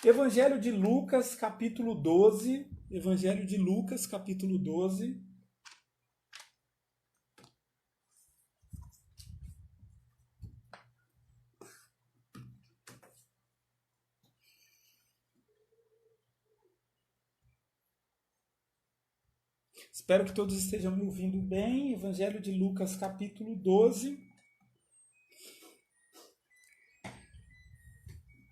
Evangelho de Lucas, capítulo 12. Evangelho de Lucas, capítulo 12. Espero que todos estejam me ouvindo bem. Evangelho de Lucas, capítulo 12.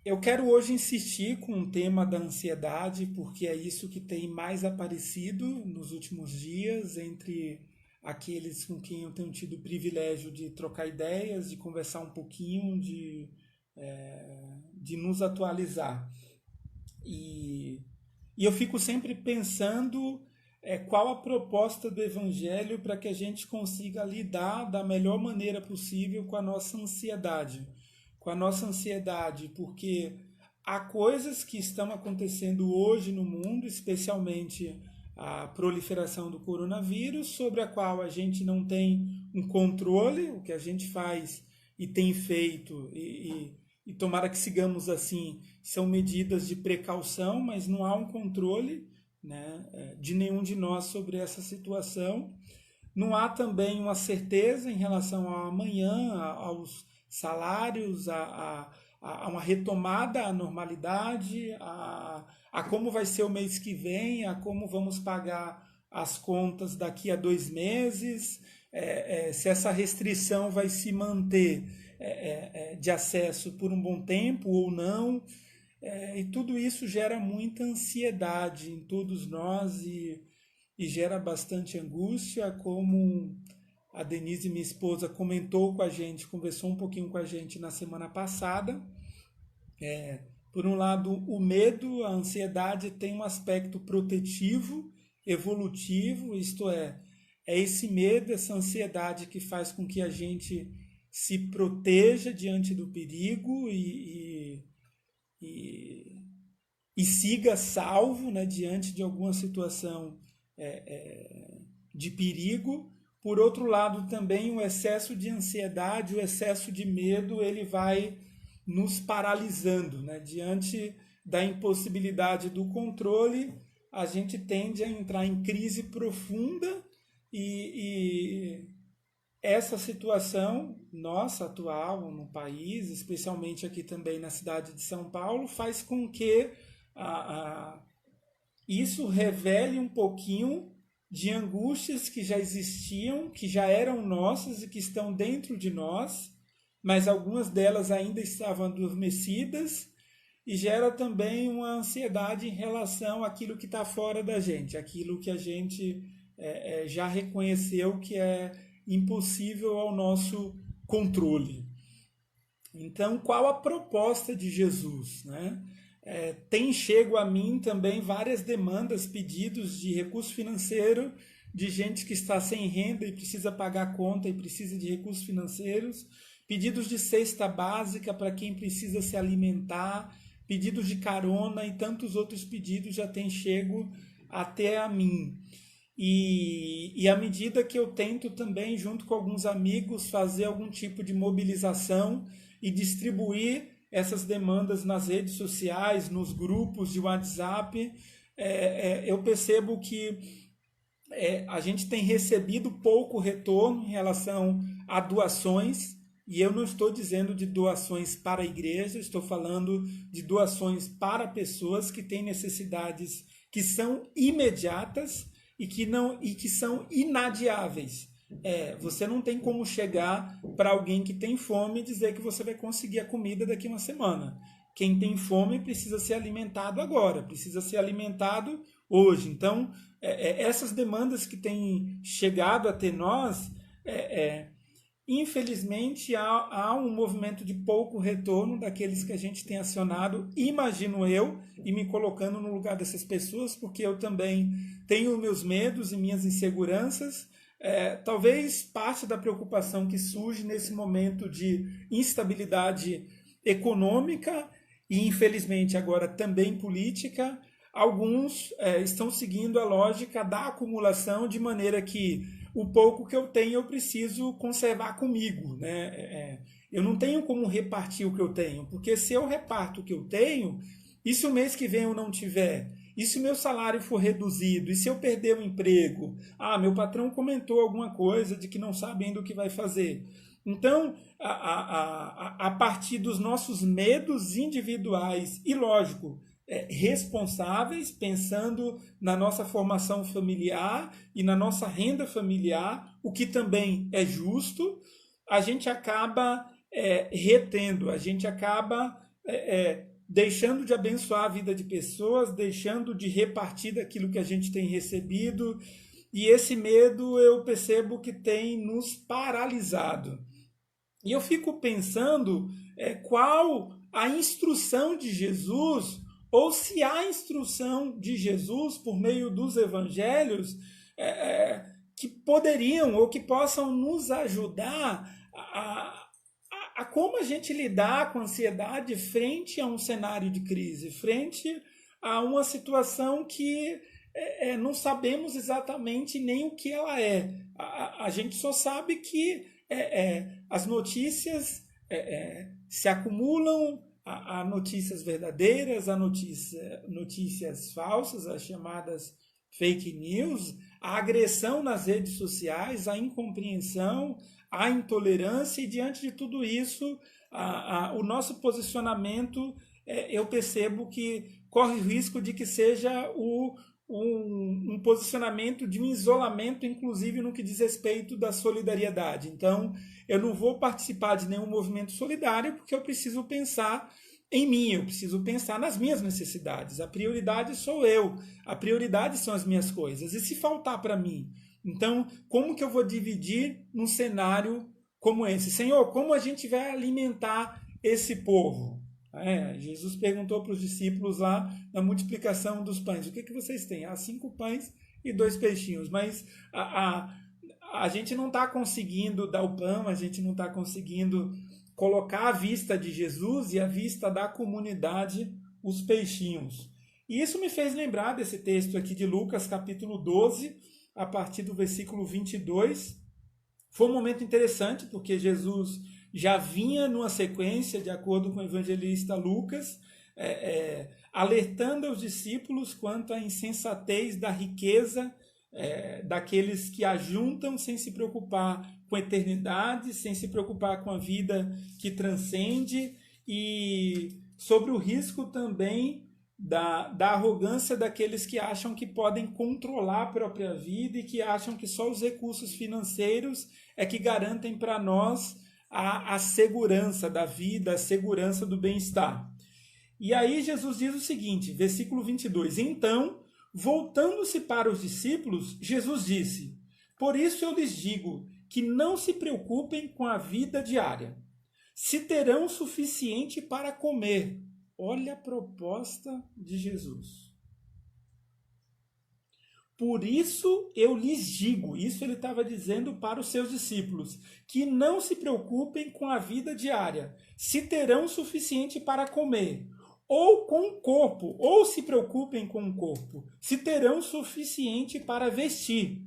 Eu quero hoje insistir com o tema da ansiedade, porque é isso que tem mais aparecido nos últimos dias entre aqueles com quem eu tenho tido o privilégio de trocar ideias, de conversar um pouquinho, de nos atualizar. E, e eu fico sempre pensando qual a proposta do Evangelho para que a gente consiga lidar da melhor maneira possível com a nossa ansiedade. Com a nossa ansiedade, porque há coisas que estão acontecendo hoje no mundo, especialmente a proliferação do coronavírus, sobre a qual a gente não tem um controle, o que a gente faz e tem feito, e tomara que sigamos assim, são medidas de precaução, mas não há um controle, né, de nenhum de nós sobre essa situação. Não há também uma certeza em relação ao amanhã, aos salários, a uma retomada à normalidade, a como vai ser o mês que vem, a como vamos pagar as contas daqui a 2 meses, se essa restrição vai se manter de acesso por um bom tempo ou não. E tudo isso gera muita ansiedade em todos nós e gera bastante angústia, como a Denise, minha esposa, comentou com a gente, conversou um pouquinho com a gente na semana passada. Por um lado, o medo, a ansiedade tem um aspecto protetivo, evolutivo, isto é esse medo, essa ansiedade que faz com que a gente se proteja diante do perigo e, e siga salvo, né, diante de alguma situação de perigo. Por outro lado, também o excesso de ansiedade, o excesso de medo, ele vai nos paralisando, né? Diante da impossibilidade do controle, a gente tende a entrar em crise profunda e essa situação nossa atual no país, especialmente aqui também na cidade de São Paulo, faz com que isso revele um pouquinho de angústias que já existiam, que já eram nossas e que estão dentro de nós, mas algumas delas ainda estavam adormecidas, e gera também uma ansiedade em relação àquilo que está fora da gente, aquilo que a gente já reconheceu que é impossível ao nosso controle. Então, qual a proposta de Jesus, né? Tem chego a mim também várias demandas, pedidos de recurso financeiro, de gente que está sem renda e precisa pagar a conta e precisa de recursos financeiros, pedidos de cesta básica para quem precisa se alimentar, pedidos de carona e tantos outros pedidos já têm chego até a mim. E à medida que eu tento também, junto com alguns amigos, fazer algum tipo de mobilização e distribuir essas demandas nas redes sociais, nos grupos de WhatsApp, eu percebo que a gente tem recebido pouco retorno em relação a doações, e eu não estou dizendo de doações para a igreja, estou falando de doações para pessoas que têm necessidades que são imediatas e que são inadiáveis. Você não tem como chegar para alguém que tem fome e dizer que você vai conseguir a comida daqui a uma semana. Quem tem fome precisa ser alimentado agora, precisa ser alimentado hoje. Então, essas demandas que têm chegado até nós, infelizmente há um movimento de pouco retorno daqueles que a gente tem acionado, imagino eu, e me colocando no lugar dessas pessoas, porque eu também tenho meus medos e minhas inseguranças. Talvez parte da preocupação que surge nesse momento de instabilidade econômica e, infelizmente, agora também política, alguns estão seguindo a lógica da acumulação, de maneira que o pouco que eu tenho eu preciso conservar comigo, né? Eu não tenho como repartir o que eu tenho, porque se eu reparto o que eu tenho, E se o mês que vem eu não tiver? E se o meu salário for reduzido? E se eu perder o emprego? Ah, meu patrão comentou alguma coisa de que não sabe ainda o que vai fazer. Então, a partir dos nossos medos individuais e, lógico, responsáveis, pensando na nossa formação familiar e na nossa renda familiar, o que também é justo, a gente acaba retendo, a gente acaba deixando de abençoar a vida de pessoas, deixando de repartir daquilo que a gente tem recebido, e esse medo eu percebo que tem nos paralisado. E eu fico pensando qual a instrução de Jesus, ou se há instrução de Jesus por meio dos evangelhos, que poderiam ou que possam nos ajudar a como a gente lidar com a ansiedade frente a um cenário de crise, frente a uma situação que não sabemos exatamente nem o que ela é. A gente só sabe que as notícias se acumulam, a notícias verdadeiras, a notícias falsas, as chamadas fake news, a agressão nas redes sociais, a incompreensão, a intolerância, e diante de tudo isso, o nosso posicionamento, eu percebo que corre o risco de que seja um posicionamento de um isolamento, inclusive no que diz respeito da solidariedade. Então, eu não vou participar de nenhum movimento solidário porque eu preciso pensar em mim, eu preciso pensar nas minhas necessidades. A prioridade sou eu, a prioridade são as minhas coisas. E se faltar para mim? Então, como que eu vou dividir num cenário como esse? Senhor, como a gente vai alimentar esse povo? Jesus perguntou para os discípulos lá na multiplicação dos pães: o que vocês têm? 5 pães e 2 peixinhos. Mas a gente não está conseguindo dar o pão, a gente não está conseguindo colocar à vista de Jesus e à vista da comunidade os peixinhos. E isso me fez lembrar desse texto aqui de Lucas, capítulo 12, a partir do versículo 22. Foi um momento interessante, porque Jesus já vinha numa sequência, de acordo com o evangelista Lucas, alertando aos discípulos quanto à insensatez da riqueza daqueles que ajuntam sem se preocupar com a eternidade, sem se preocupar com a vida que transcende, e sobre o risco também da arrogância daqueles que acham que podem controlar a própria vida e que acham que só os recursos financeiros é que garantem para nós a segurança da vida, a segurança do bem-estar. E aí Jesus diz o seguinte, versículo 22, então, voltando-se para os discípulos, Jesus disse: por isso eu lhes digo que não se preocupem com a vida diária, se terão o suficiente para comer. Olha a proposta de Jesus. Por isso eu lhes digo, isso ele estava dizendo para os seus discípulos, que não se preocupem com a vida diária, se terão o suficiente para comer, ou com o corpo, ou se preocupem com o corpo, se terão o suficiente para vestir,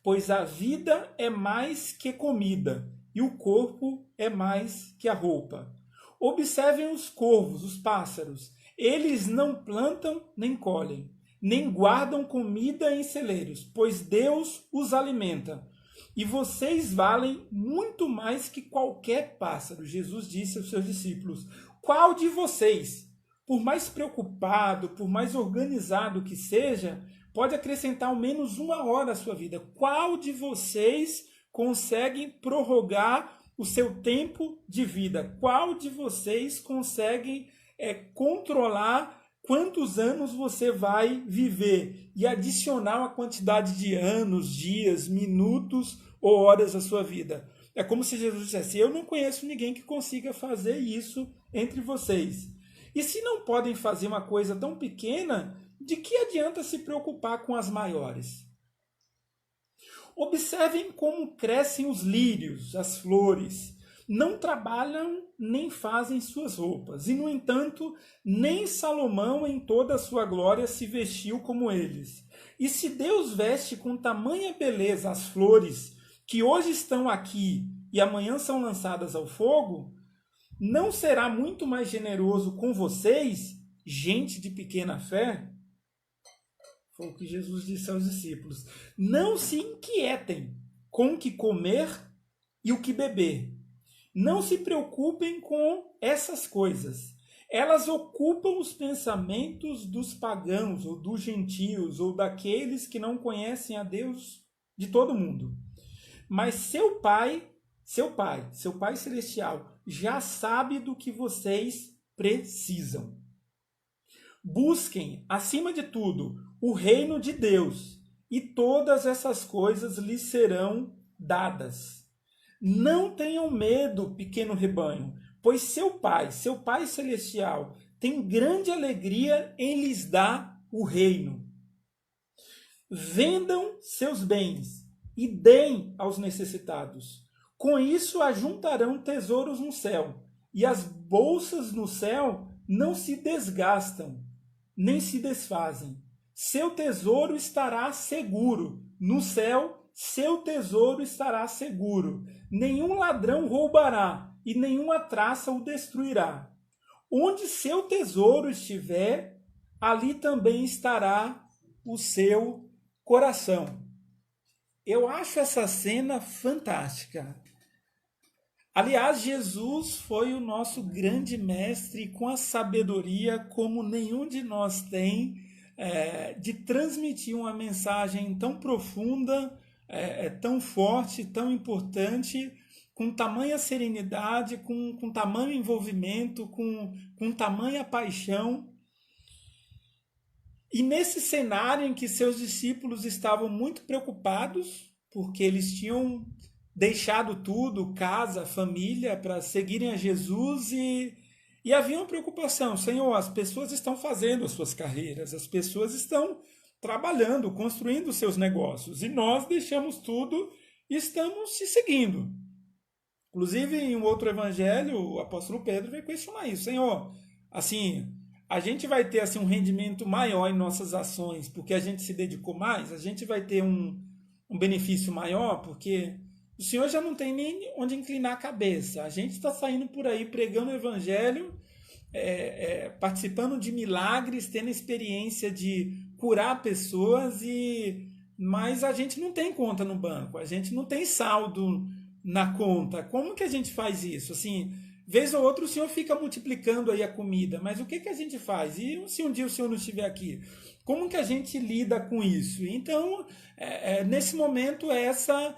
pois a vida é mais que comida, e o corpo é mais que a roupa. Observem os corvos, os pássaros, eles não plantam nem colhem, nem guardam comida em celeiros, pois Deus os alimenta. E vocês valem muito mais que qualquer pássaro. Jesus disse aos seus discípulos: qual de vocês, por mais preocupado, por mais organizado que seja, pode acrescentar ao menos 1 hora à sua vida? Qual de vocês consegue prorrogar o seu tempo de vida? Qual de vocês consegue controlar quantos anos você vai viver e adicionar uma quantidade de anos, dias, minutos ou horas à sua vida? É como se Jesus dissesse: eu não conheço ninguém que consiga fazer isso entre vocês. E se não podem fazer uma coisa tão pequena, de que adianta se preocupar com as maiores? Observem como crescem os lírios, as flores. Não trabalham nem fazem suas roupas. E, no entanto, nem Salomão em toda a sua glória se vestiu como eles. E se Deus veste com tamanha beleza as flores que hoje estão aqui e amanhã são lançadas ao fogo, não será muito mais generoso com vocês, gente de pequena fé, foi o que Jesus disse aos discípulos: não se inquietem com o que comer e o que beber. Não se preocupem com essas coisas. Elas ocupam os pensamentos dos pagãos, ou dos gentios, ou daqueles que não conhecem a Deus de todo mundo. Mas seu Pai Celestial, já sabe do que vocês precisam. Busquem, acima de tudo, o reino de Deus, e todas essas coisas lhes serão dadas. Não tenham medo, pequeno rebanho, pois seu Pai Celestial, tem grande alegria em lhes dar o reino. Vendam seus bens e deem aos necessitados. Com isso ajuntarão tesouros no céu, e as bolsas no céu não se desgastam, nem se desfazem. Seu tesouro estará seguro. No céu, seu tesouro estará seguro. Nenhum ladrão roubará, e nenhuma traça o destruirá. Onde seu tesouro estiver, ali também estará o seu coração. Eu acho essa cena fantástica. Aliás, Jesus foi o nosso grande mestre com a sabedoria como nenhum de nós tem, de transmitir uma mensagem tão profunda, tão forte, tão importante, com tamanha serenidade, com tamanho envolvimento, com tamanha paixão. E nesse cenário em que seus discípulos estavam muito preocupados, porque eles tinham deixado tudo, casa, família, para seguirem a Jesus, e havia uma preocupação: Senhor, as pessoas estão fazendo as suas carreiras, as pessoas estão trabalhando, construindo os seus negócios, e nós deixamos tudo e estamos te seguindo. Inclusive, em um outro evangelho, o apóstolo Pedro veio questionar isso: Senhor, assim, a gente vai ter assim, um rendimento maior em nossas ações porque a gente se dedicou mais? A gente vai ter um benefício maior porque o Senhor já não tem nem onde inclinar a cabeça? A gente está saindo por aí pregando o evangelho, participando de milagres, tendo experiência de curar pessoas, mas a gente não tem conta no banco, a gente não tem saldo na conta. Como que a gente faz isso? Assim, vez ou outra o Senhor fica multiplicando aí a comida, mas o que a gente faz? E se um dia o Senhor não estiver aqui? Como que a gente lida com isso? Então, nesse momento, essa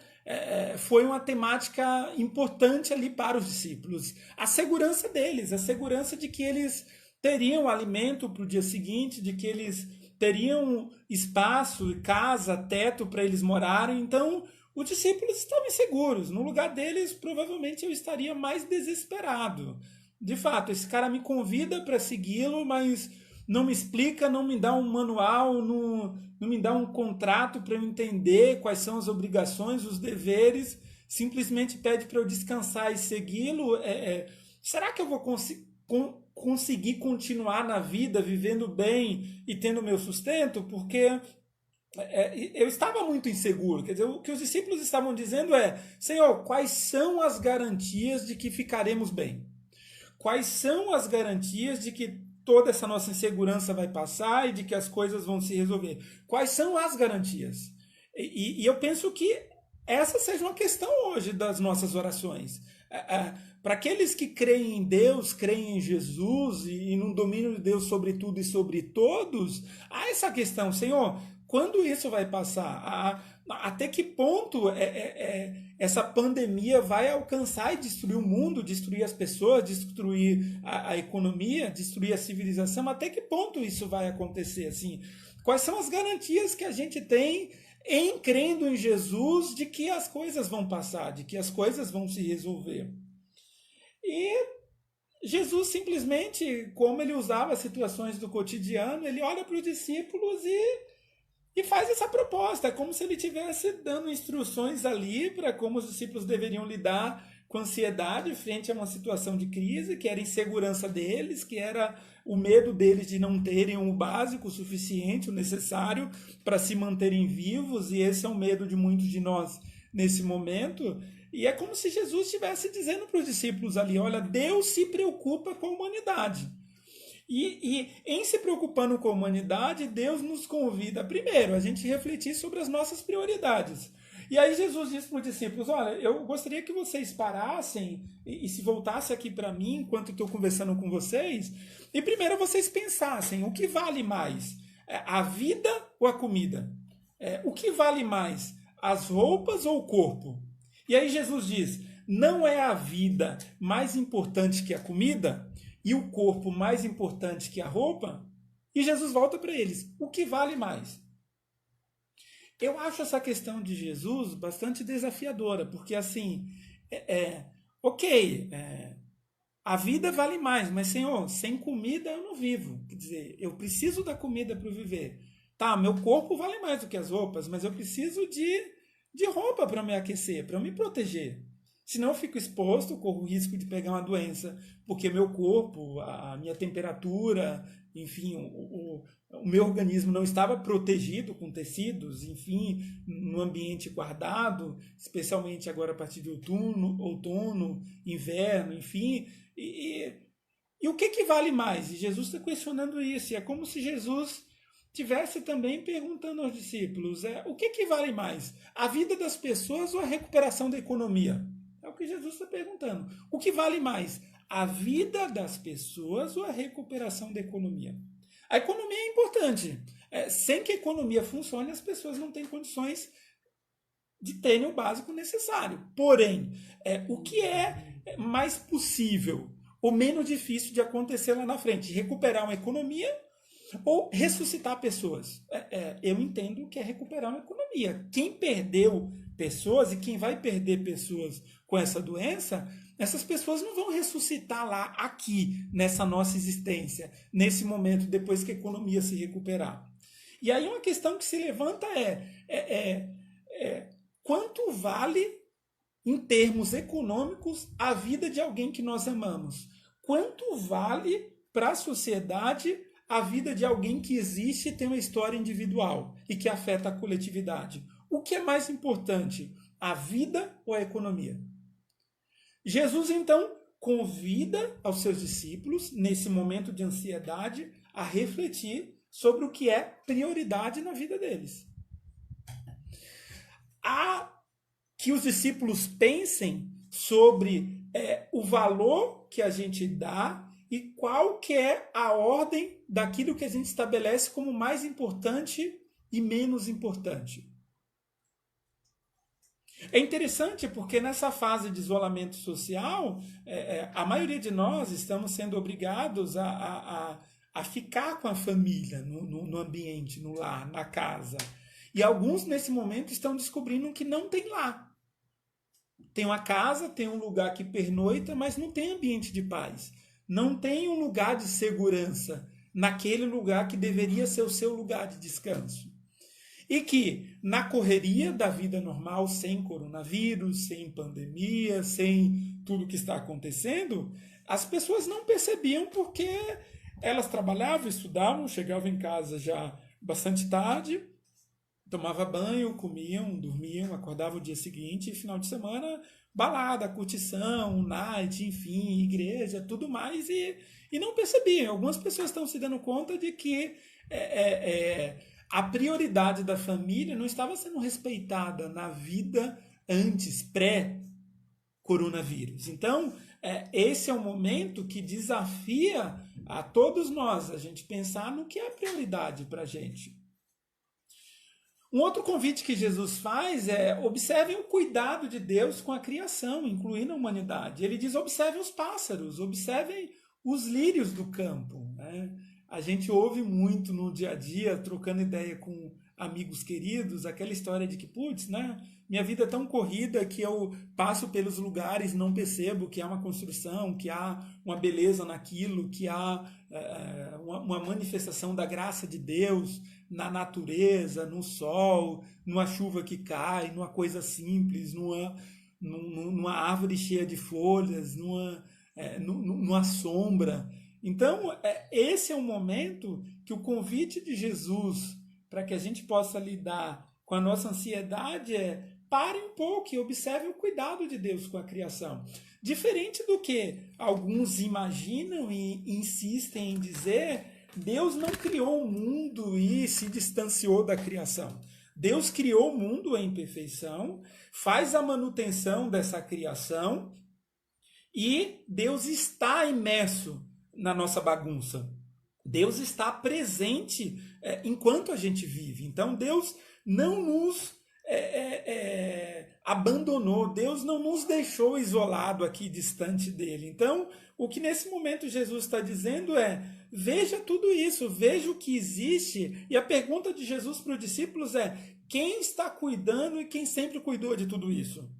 foi uma temática importante ali para os discípulos. A segurança deles, a segurança de que eles teriam alimento para o dia seguinte, de que eles teriam espaço, casa, teto para eles morarem. Então, os discípulos estavam inseguros. No lugar deles, provavelmente eu estaria mais desesperado. De fato, esse cara me convida para segui-lo, mas não me explica, não me dá um manual, não me dá um contrato para eu entender quais são as obrigações, os deveres, simplesmente pede para eu descansar e segui-lo. Será que eu vou conseguir continuar na vida, vivendo bem e tendo meu sustento? Porque eu estava muito inseguro. Quer dizer, o que os discípulos estavam dizendo Senhor, quais são as garantias de que ficaremos bem? Quais são as garantias de que toda essa nossa insegurança vai passar e de que as coisas vão se resolver? Quais são as garantias? E eu penso que essa seja uma questão hoje das nossas orações. Para aqueles que creem em Deus, creem em Jesus e no domínio de Deus sobre tudo e sobre todos, há essa questão: Senhor, quando isso vai passar? Até que ponto essa pandemia vai alcançar e destruir o mundo, destruir as pessoas, destruir a economia, destruir a civilização? Até que ponto isso vai acontecer? Assim, quais são as garantias que a gente tem em crendo em Jesus de que as coisas vão passar, de que as coisas vão se resolver? E Jesus simplesmente, como ele usava as situações do cotidiano, ele olha para os discípulos e faz essa proposta. É como se ele estivesse dando instruções ali para como os discípulos deveriam lidar com ansiedade frente a uma situação de crise, que era a insegurança deles, que era o medo deles de não terem o básico, o suficiente, o necessário para se manterem vivos, e esse é o medo de muitos de nós nesse momento. E é como se Jesus estivesse dizendo para os discípulos ali: olha, Deus se preocupa com a humanidade. E em se preocupando com a humanidade, Deus nos convida, primeiro, a gente refletir sobre as nossas prioridades. E aí Jesus disse para os discípulos, olha, eu gostaria que vocês parassem e se voltassem aqui para mim, enquanto estou conversando com vocês, e primeiro vocês pensassem, o que vale mais? A vida ou a comida? O que vale mais? As roupas ou o corpo? E aí Jesus diz, não é a vida mais importante que a comida? E o corpo mais importante que a roupa? E Jesus volta para eles, o que vale mais? Eu acho essa questão de Jesus bastante desafiadora, porque assim, ok, a vida vale mais, mas Senhor, sem comida eu não vivo. Quer dizer, eu preciso da comida para viver. Tá, meu corpo vale mais do que as roupas, mas eu preciso de roupa para me aquecer, para me proteger. Senão eu fico exposto, corro o risco de pegar uma doença, porque meu corpo, a minha temperatura, enfim, o meu organismo não estava protegido com tecidos, enfim, no ambiente guardado, especialmente agora a partir de outono, inverno, enfim. E o que vale mais? E Jesus está questionando isso. E é como se Jesus tivesse também perguntando aos discípulos, o que vale mais? A vida das pessoas ou a recuperação da economia? É o que Jesus está perguntando. O que vale mais? A vida das pessoas ou a recuperação da economia? A economia é importante. Sem que a economia funcione, as pessoas não têm condições de terem o básico necessário. Porém, o que é mais possível ou menos difícil de acontecer lá na frente? Recuperar uma economia ou ressuscitar pessoas? Eu entendo que é recuperar uma economia. Quem perdeu pessoas e quem vai perder pessoas com essa doença, essas pessoas não vão ressuscitar lá, aqui, nessa nossa existência, nesse momento, depois que a economia se recuperar. E aí uma questão que se levanta quanto vale, em termos econômicos, a vida de alguém que nós amamos? Quanto vale para a sociedade a vida de alguém que existe e tem uma história individual e que afeta a coletividade? O que é mais importante, a vida ou a economia? Jesus, então, convida aos seus discípulos, nesse momento de ansiedade, a refletir sobre o que é prioridade na vida deles. Há que os discípulos pensem sobre o valor que a gente dá e qual que é a ordem daquilo que a gente estabelece como mais importante e menos importante. É interessante porque nessa fase de isolamento social, a maioria de nós estamos sendo obrigados a ficar com a família no ambiente, no lar, na casa. E alguns nesse momento estão descobrindo que não tem lar. Tem uma casa, tem um lugar que pernoita, mas não tem ambiente de paz. Não tem um lugar de segurança naquele lugar que deveria ser o seu lugar de descanso. E que, na correria da vida normal, sem coronavírus, sem pandemia, sem tudo que está acontecendo, as pessoas não percebiam porque elas trabalhavam, estudavam, chegavam em casa já bastante tarde, tomavam banho, comiam, dormiam, acordavam o dia seguinte e final de semana, balada, curtição, night, enfim, igreja, tudo mais, e não percebiam. Algumas pessoas estão se dando conta de que a prioridade da família não estava sendo respeitada na vida antes, pré-coronavírus. Então, esse é um momento que desafia a todos nós, a gente pensar no que é a prioridade para a gente. Um outro convite que Jesus faz observem o cuidado de Deus com a criação, incluindo a humanidade. Ele diz, observem os pássaros, observem os lírios do campo, né? A gente ouve muito no dia a dia, trocando ideia com amigos queridos, aquela história de que, putz, né? Minha vida é tão corrida que eu passo pelos lugares e não percebo que há uma construção, que há uma beleza naquilo, que há uma manifestação da graça de Deus na natureza, no sol, numa chuva que cai, numa coisa simples, numa árvore cheia de folhas, numa sombra. Então, esse é um momento que o convite de Jesus para que a gente possa lidar com a nossa ansiedade pare um pouco e observe o cuidado de Deus com a criação. Diferente do que alguns imaginam e insistem em dizer, Deus não criou o mundo e se distanciou da criação. Deus criou o mundo em perfeição, faz a manutenção dessa criação e Deus está imerso na nossa bagunça. Deus está presente enquanto a gente vive. Então Deus não nos abandonou, Deus não nos deixou isolado aqui, distante dele. Então, o que nesse momento Jesus está dizendo é, veja tudo isso, veja o que existe. E a pergunta de Jesus para os discípulos é, quem está cuidando e quem sempre cuidou de tudo isso?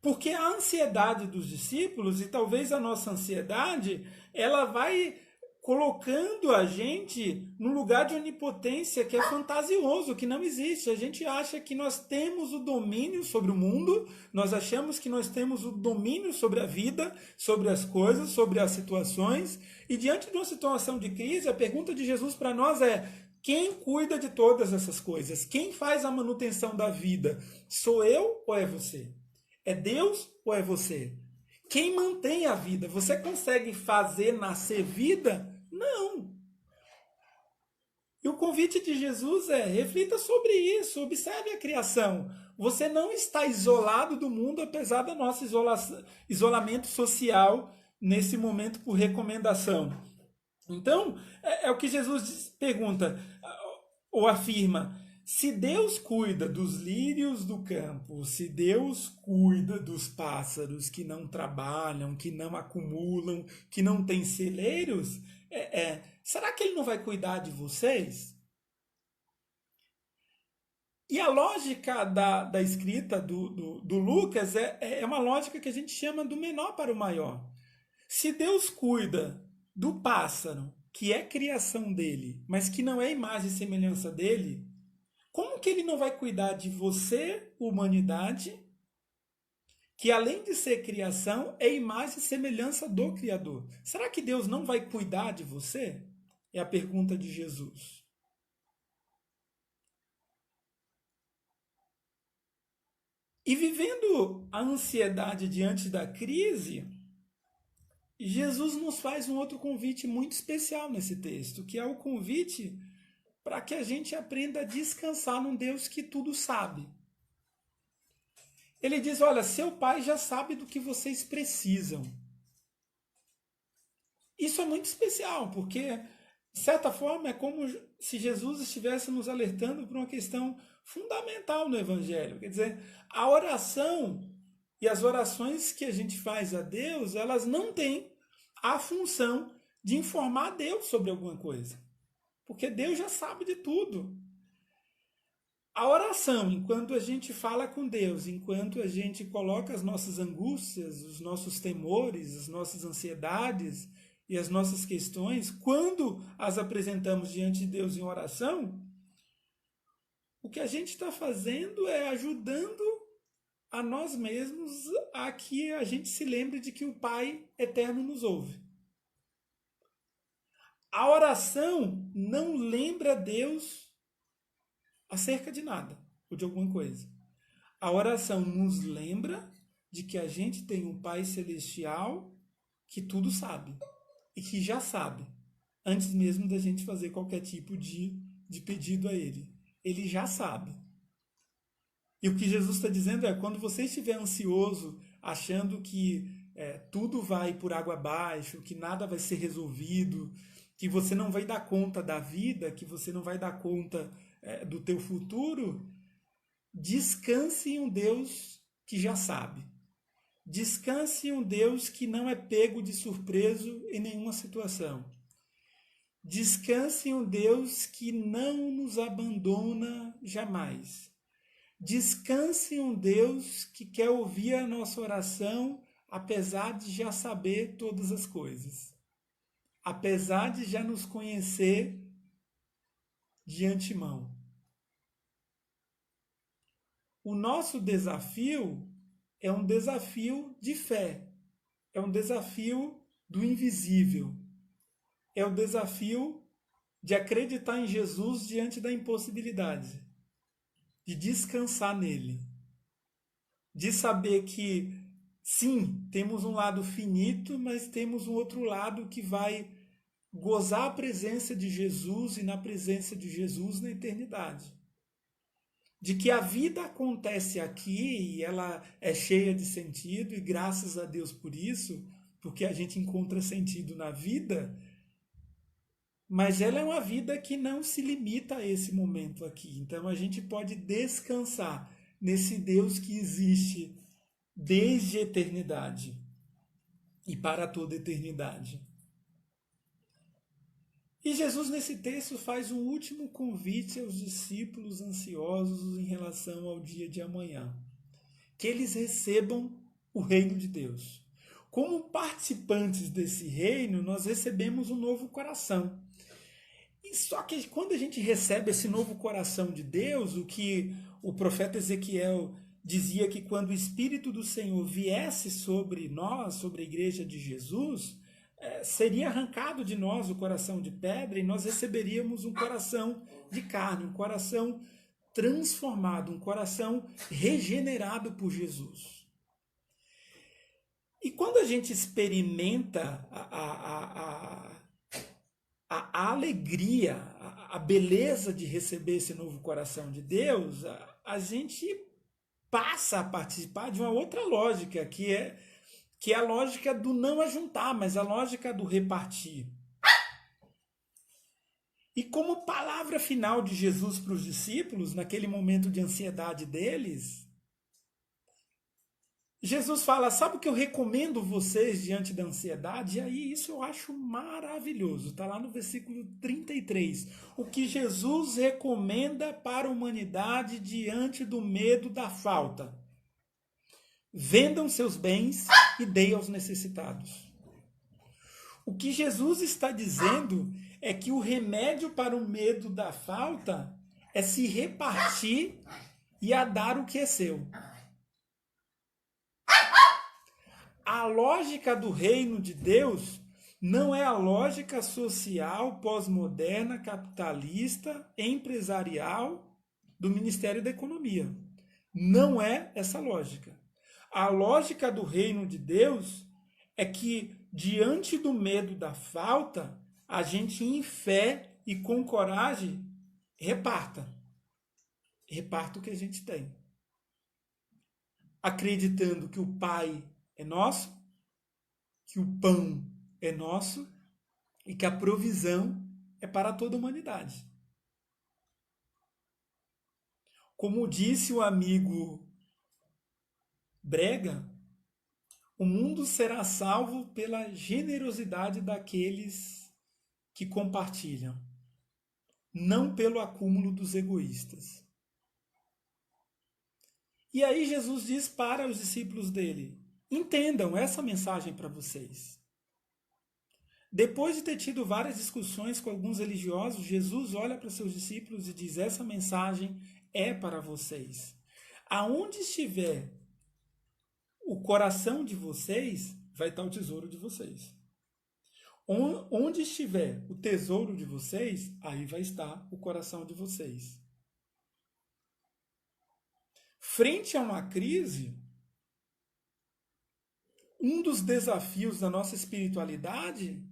Porque a ansiedade dos discípulos, e talvez a nossa ansiedade, ela vai colocando a gente num lugar de onipotência que é fantasioso, que não existe. A gente acha que nós temos o domínio sobre o mundo, nós achamos que nós temos o domínio sobre a vida, sobre as coisas, sobre as situações. E diante de uma situação de crise, a pergunta de Jesus para nós é, quem cuida de todas essas coisas? Quem faz a manutenção da vida? Sou eu ou é você? É Deus ou é você? Quem mantém a vida? Você consegue fazer nascer vida? Não. E o convite de Jesus é, reflita sobre isso, observe a criação. Você não está isolado do mundo, apesar do nosso isolamento social nesse momento por recomendação. Então, é o que Jesus pergunta ou afirma. Se Deus cuida dos lírios do campo, se Deus cuida dos pássaros que não trabalham, que não acumulam, que não têm celeiros, será que Ele não vai cuidar de vocês? E a lógica da escrita do Lucas é uma lógica que a gente chama do menor para o maior. Se Deus cuida do pássaro, que é criação dele, mas que não é imagem e semelhança dele, como que ele não vai cuidar de você, humanidade, que além de ser criação, é imagem e semelhança do Criador? Será que Deus não vai cuidar de você? É a pergunta de Jesus. E vivendo a ansiedade diante da crise, Jesus nos faz um outro convite muito especial nesse texto, que é o convite para que a gente aprenda a descansar num Deus que tudo sabe. Ele diz, olha, seu pai já sabe do que vocês precisam. Isso é muito especial, porque, de certa forma, é como se Jesus estivesse nos alertando para uma questão fundamental no Evangelho. Quer dizer, a oração e as orações que a gente faz a Deus, elas não têm a função de informar Deus sobre alguma coisa. Porque Deus já sabe de tudo. A oração, enquanto a gente fala com Deus, enquanto a gente coloca as nossas angústias, os nossos temores, as nossas ansiedades e as nossas questões, quando as apresentamos diante de Deus em oração, o que a gente está fazendo é ajudando a nós mesmos a que a gente se lembre de que o Pai eterno nos ouve. A oração não lembra Deus acerca de nada ou de alguma coisa. A oração nos lembra de que a gente tem um Pai Celestial que tudo sabe e que já sabe, antes mesmo da gente fazer qualquer tipo de pedido a Ele. Ele já sabe. E o que Jesus está dizendo é, quando você estiver ansioso, achando que tudo vai por água abaixo, que nada vai ser resolvido, que você não vai dar conta da vida, que você não vai dar conta do teu futuro, descanse em um Deus que já sabe. Descanse em um Deus que não é pego de surpresa em nenhuma situação. Descanse em um Deus que não nos abandona jamais. Descanse em um Deus que quer ouvir a nossa oração, apesar de já saber todas as coisas. Apesar de já nos conhecer de antemão. O nosso desafio é um desafio de fé. É um desafio do invisível. É o desafio de acreditar em Jesus diante da impossibilidade. de descansar nele, de saber que, sim, temos um lado finito, mas temos um outro lado que vai gozar a presença de Jesus e na presença de Jesus na eternidade. De que a vida acontece aqui e ela é cheia de sentido, e graças a Deus por isso, porque a gente encontra sentido na vida, mas ela é uma vida que não se limita a esse momento aqui. Então a gente pode descansar nesse Deus que existe desde a eternidade e para toda a eternidade. E Jesus, nesse texto, faz um último convite aos discípulos ansiosos em relação ao dia de amanhã: que eles recebam o reino de Deus. Como participantes desse reino, nós recebemos um novo coração. E só que quando a gente recebe esse novo coração de Deus, o que o profeta Ezequiel dizia, que quando o Espírito do Senhor viesse sobre nós, sobre a igreja de Jesus, seria arrancado de nós o coração de pedra e nós receberíamos um coração de carne, um coração transformado, um coração regenerado por Jesus. E quando a gente experimenta a alegria, a beleza de receber esse novo coração de Deus, a gente passa a participar de uma outra lógica, que é a lógica do não ajuntar, mas a lógica do repartir. E como palavra final de Jesus para os discípulos, naquele momento de ansiedade deles, Jesus fala: sabe o que eu recomendo vocês diante da ansiedade? E aí isso eu acho maravilhoso. Está lá no versículo 33. O que Jesus recomenda para a humanidade diante do medo da falta: vendam seus bens e deem aos necessitados. O que Jesus está dizendo é que o remédio para o medo da falta é se repartir e a dar o que é seu. A lógica do reino de Deus não é a lógica social, pós-moderna, capitalista, empresarial do Ministério da Economia. Não é essa lógica. A lógica do reino de Deus é que, diante do medo da falta, a gente, em fé e com coragem, reparta. Reparta o que a gente tem. Acreditando que o Pai é nosso, que o pão é nosso e que a provisão é para toda a humanidade. Como disse o amigo Brega, o mundo será salvo pela generosidade daqueles que compartilham, não pelo acúmulo dos egoístas. E aí Jesus diz para os discípulos dele: entendam essa mensagem para vocês. Depois de ter tido várias discussões com alguns religiosos, Jesus olha para seus discípulos e diz: essa mensagem é para vocês. Aonde estiver o coração de vocês, vai estar o tesouro de vocês. Onde estiver o tesouro de vocês, aí vai estar o coração de vocês. Frente a uma crise, um dos desafios da nossa espiritualidade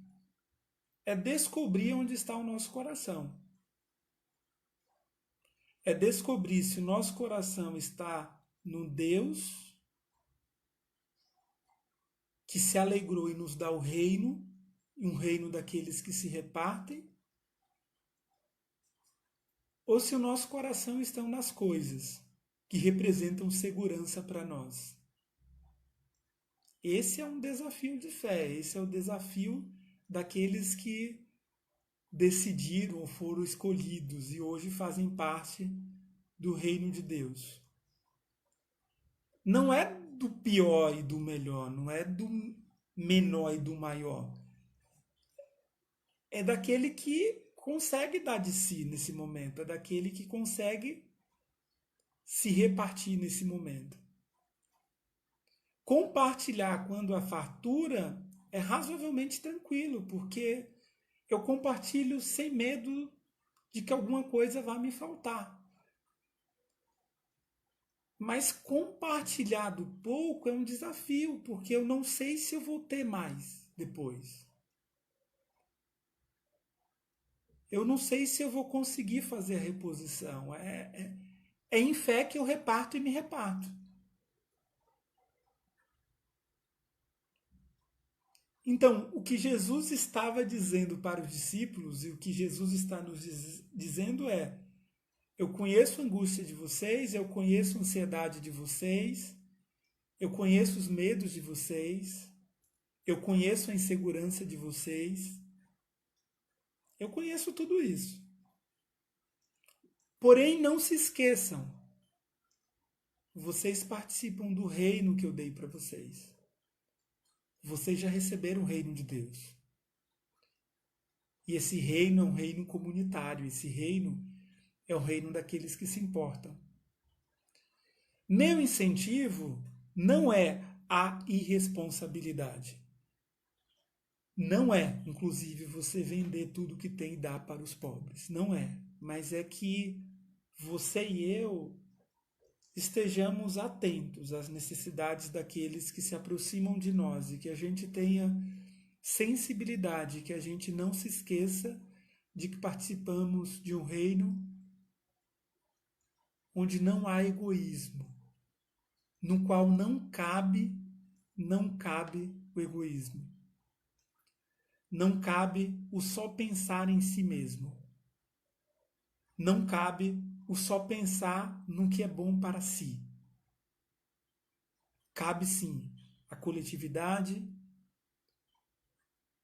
é descobrir onde está o nosso coração. É descobrir se o nosso coração está no Deus que se alegrou e nos dá o reino, um reino daqueles que se repartem, ou se o nosso coração está nas coisas que representam segurança para nós. Esse é um desafio de fé, esse é o desafio daqueles que decidiram ou foram escolhidos e hoje fazem parte do reino de Deus. Não é do pior e do melhor, não é do menor e do maior. É daquele que consegue dar de si nesse momento, é daquele que consegue se repartir nesse momento. Compartilhar quando há fartura é razoavelmente tranquilo, porque eu compartilho sem medo de que alguma coisa vá me faltar. Mas compartilhado pouco é um desafio, porque eu não sei se eu vou ter mais depois. Eu não sei se eu vou conseguir fazer a reposição. É em fé que eu reparto e me reparto. Então, o que Jesus estava dizendo para os discípulos e o que Jesus está nos dizendo é: eu conheço a angústia de vocês, eu conheço a ansiedade de vocês, eu conheço os medos de vocês, eu conheço a insegurança de vocês, eu conheço tudo isso. Porém, não se esqueçam, vocês participam do reino que eu dei para vocês. Vocês já receberam o reino de Deus. E esse reino é um reino comunitário, esse reino é o reino daqueles que se importam. Meu incentivo não é a irresponsabilidade. Não é, inclusive, você vender tudo que tem e dar para os pobres. Não é. Mas é que você e eu estejamos atentos às necessidades daqueles que se aproximam de nós e que a gente tenha sensibilidade, que a gente não se esqueça de que participamos de um reino onde não há egoísmo, no qual não cabe o egoísmo. Não cabe o só pensar em si mesmo. Não cabe o só pensar no que é bom para si. Cabe sim a coletividade,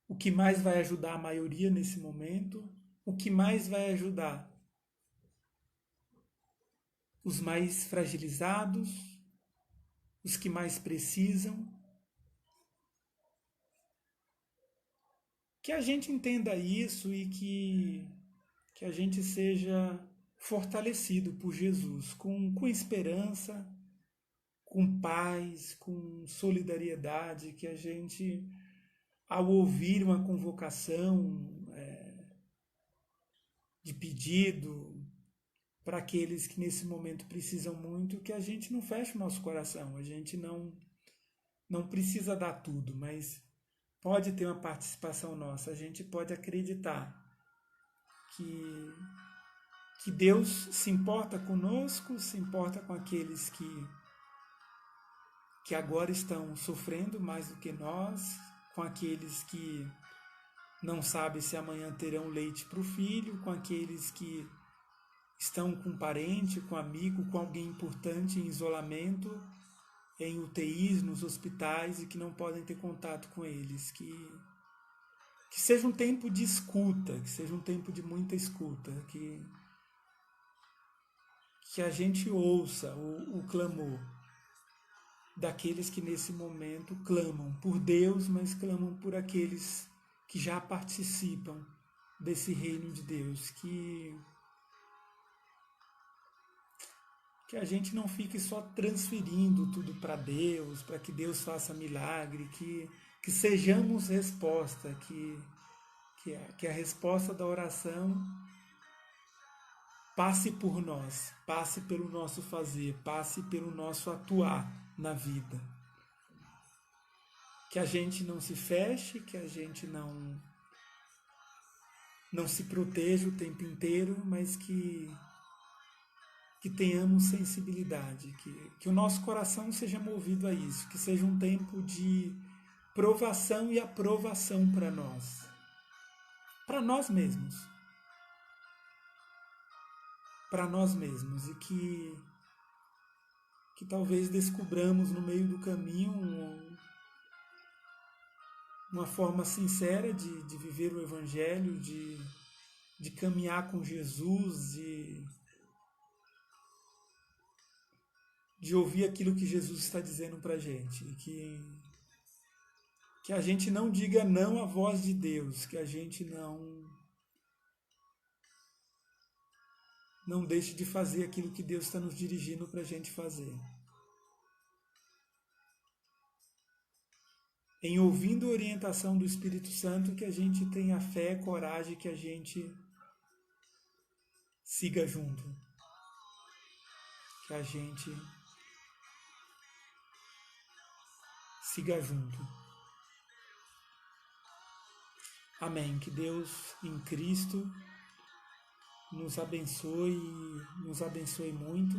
o que mais vai ajudar a maioria nesse momento, o que mais vai ajudar os mais fragilizados, os que mais precisam. Que a gente entenda isso e que a gente seja fortalecido por Jesus, com esperança, com paz, com solidariedade, que a gente, ao ouvir uma convocação de pedido para aqueles que nesse momento precisam muito, que a gente não feche o nosso coração, a gente não precisa dar tudo, mas pode ter uma participação nossa, a gente pode acreditar que Deus se importa conosco, se importa com aqueles que agora estão sofrendo mais do que nós, com aqueles que não sabem se amanhã terão leite para o filho, com aqueles que estão com um parente, com um amigo, com alguém importante em isolamento, em UTIs, nos hospitais e que não podem ter contato com eles. Que seja um tempo de escuta, que seja um tempo de muita escuta, que a gente ouça o clamor daqueles que nesse momento clamam por Deus, mas clamam por aqueles que já participam desse reino de Deus, que a gente não fique só transferindo tudo para Deus, para que Deus faça milagre, que sejamos resposta, que a resposta da oração passe por nós, passe pelo nosso fazer, passe pelo nosso atuar na vida. Que a gente não se feche, que a gente não se proteja o tempo inteiro, mas que tenhamos sensibilidade, que o nosso coração seja movido a isso, que seja um tempo de provação e aprovação para nós mesmos, e que talvez descubramos no meio do caminho uma forma sincera de viver o Evangelho, de caminhar com Jesus, de ouvir aquilo que Jesus está dizendo para a gente. E que a gente não diga não à voz de Deus, que a gente não deixe de fazer aquilo que Deus está nos dirigindo para a gente fazer. Em ouvindo a orientação do Espírito Santo, que a gente tenha fé, coragem, que a gente siga junto. Que a gente siga junto. Amém. Que Deus em Cristo nos abençoe muito.